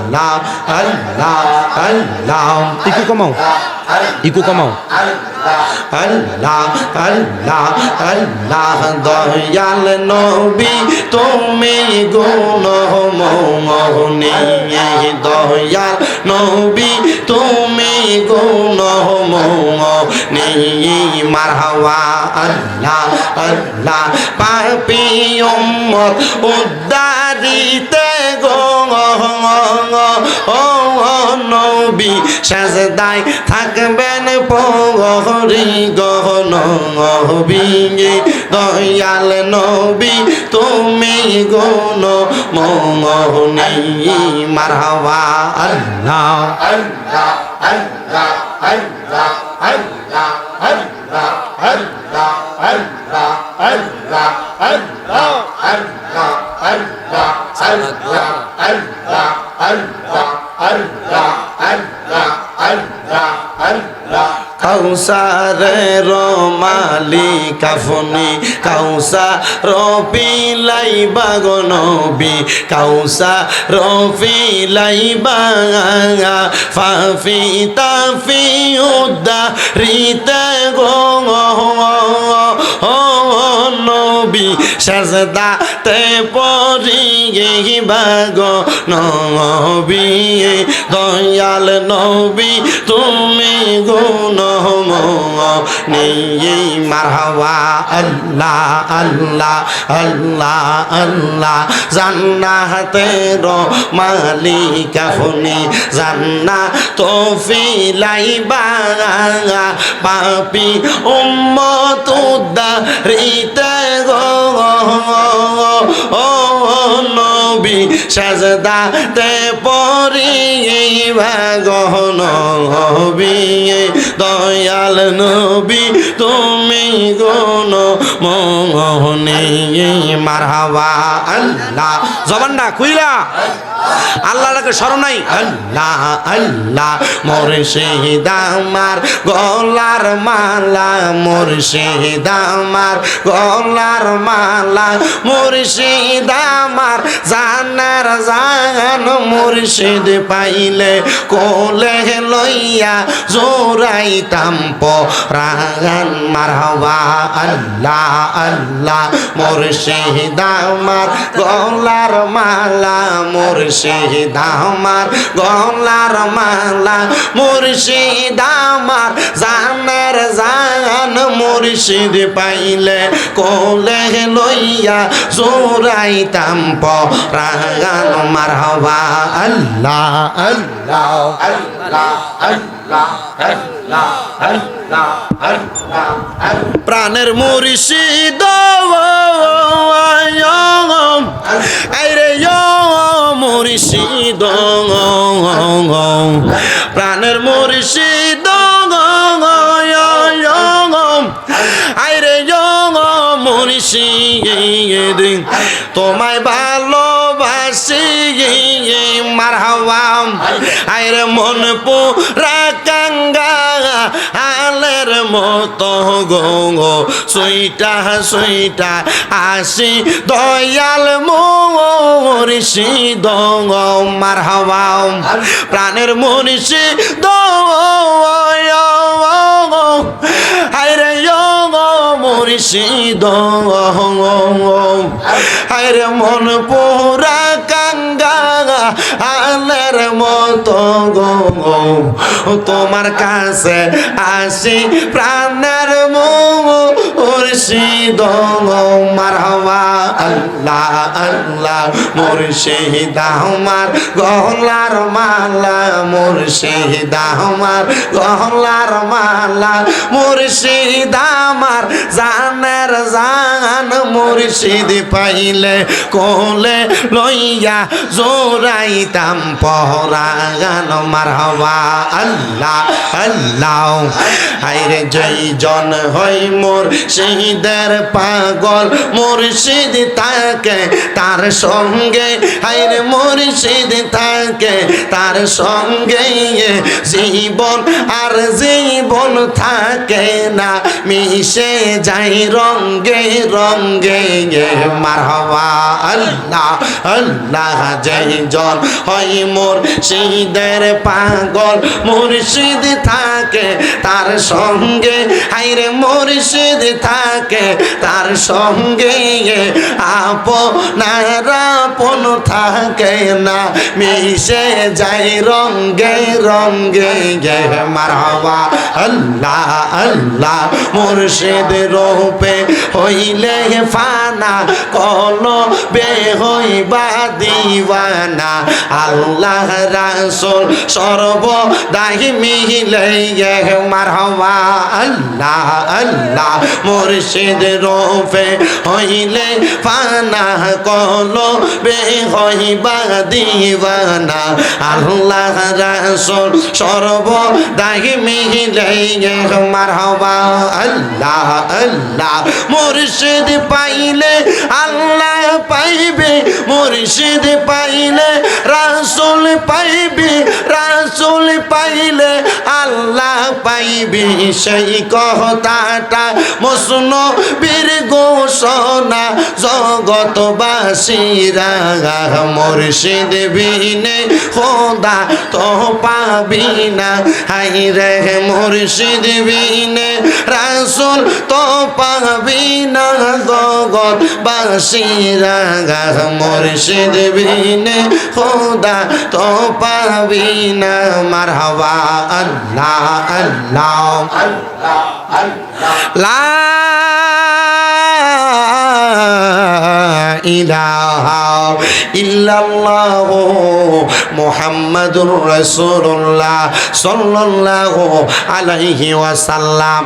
আল্লাহ আল্লাহ আল্লাহ ইকু কমাও ইকু কমাও আল্লাহ আল্লাহ আল্লাহ দয়াল নবী তুমি গুণমোহনী দয়াল নবী তুমি গুণমোহনী মারহাবা আল্লাহ আল্লাহ পাপী উম্মত উদ্ধারিতে গো নবী সাজদায় থাকবেন পরি গহন নবী দয়াল নবী তুমি গুণ মোহনী মারহাবা আল্লাহ আল্লাহ আল্লাহ আল্লাহ আল্লাহ আল্লাহ আল্লাহ আল্লাহ আল্লাহ আল্লাহ আল্লাহ আল্লাহ আল্লাহ আল্লাহ আল্লাহ আল্লাহ আল্লাহ আল্লাহ আল্লাহ কাউসারের মালিক আপনি কাউসার পিলাইবা গো নবী কাউসার পিলাইবা ফাফি তাফি উদ্ধারিতে গো নবী সাজদাতে পড়িবা গো নবী দয়াল নবী তুমি গুণ নেই মারহাবা আল্লাহ আল্লাহ আল্লাহ আল্লাহ জান্নাতের মালিক আপনি জান্নাত ফিলাইবা পাপী উম্মত উদ্ধারিতে গো নবী সাজদাতে পড়িবা গো নবী দয়াল নবী তুমি গুণ মোহনী মারহাবা আল্লাহ জবানটা খুইলা আল্লাহকে স্মরণ নাই আল্লাহ আল্লাহ মুর্শিদ আমার গলার মালা মুর্শিদ আমার গলার মালা মুর্শিদ আমার জানার জান মুর্শিদ পাইলে কোলে লইয়া জোরাইতাম পরাগান মারহাবা আল্লাহ আল্লাহ মুর্শিদ আমার গলার মালা মুর্শিদ আমার গলার মালা মুর্শিদ আমার জানের জান মুর্শিদ পাইলে কোলে লইয়া জোরাইতাম পরাগান মারহাবা আল্লাহ আল্লাহ আল্লাহ আল্লাহ আল্লাহ আল্লাহ আল্লাহ প্রাণের মুর্শিদ আইরে মুর্শিদ প্রাণের মুর্শিদ আইরে মুর্শিদ তোমায় ভালোবাসি মারহাবা আইরে মন পুরা কাঙ্গা আলের মতো গো সুইটা সুইটা আসি দয়াল মুর্শিদ মারহাবা প্রাণের মুর্শিদ আইরে মুর্শিদ আইরে মন পুরা কাঙ্গা আলের মতো গো তোমার কাছে আসি প্রাণের মুর্শিদ মারহাবা আল্লাহ আল্লাহ মুর্শিদ আমার গলার মালা মুর্শিদ আমার গলার মালা মুর্শিদ আমার জানের জান মুর্শিদ পাইলে কোলে লইয়া জোরাইতাম পরাগান মারহাবা আল্লাহ আল্লাহ আইরে জয় জন হই মোর সেই মুরিদের পাগল মুর্শিদ থাকে তার সঙ্গে হায়রে মুর্শিদ থাকে তার সঙ্গে জীবন আর জীবন থাকে না মিশে যাই রঙ্গে রঙ্গে মারহাবা আল্লাহ আল্লাহ যেজন হয় মুর্শিদের পাগল মুর্শিদ থাকে তার সঙ্গে হায়রে মুর্শিদ থাকে তার সঙ্গে আপনার আপন থাকে না মিশে যাই রঙ্গে রঙ্গে মারহাবা আল্লাহ আল্লাহ মুর্শিদ রূপে হইলে ফানা কলবে হইবা দিওয়ানা আল্লাহ রাসূল সর্বদাই মিলে মারহাবা আল্লাহ আল্লাহ মুর্শিদ রূপে হইলে ফানা কলবে হইবা দিওয়ানা আল্লাহ রাসূল সর্বদাই মিলে মারহাবা আল্লাহ আল্লাহ মুর্শিদ পাইলে আল্লাহ পাইবে মুর্শিদ পাইলে রাসূল পাইবে রাসূল পাইলে আল্লাহ পাইবে সেই কথাটা মুসনবীর ঘোষণা জগতবাসীরা মুর্শিদ বিনে খোদা তো পাবি না হায়রে মুর্শিদ বিনে রাসূল তো পাবি না জগতবাসীরা মুর্শিদ বিনে খোদা তো পাবি না মারহাবা আল্লাহ আল্লাহ আল্লাহ লা ইলাহা ইল্লাল্লাহু মুহাম্মাদুর রাসূলুল্লাহ সাল্লাল্লাহু আলাইহি ওয়াসাল্লাম।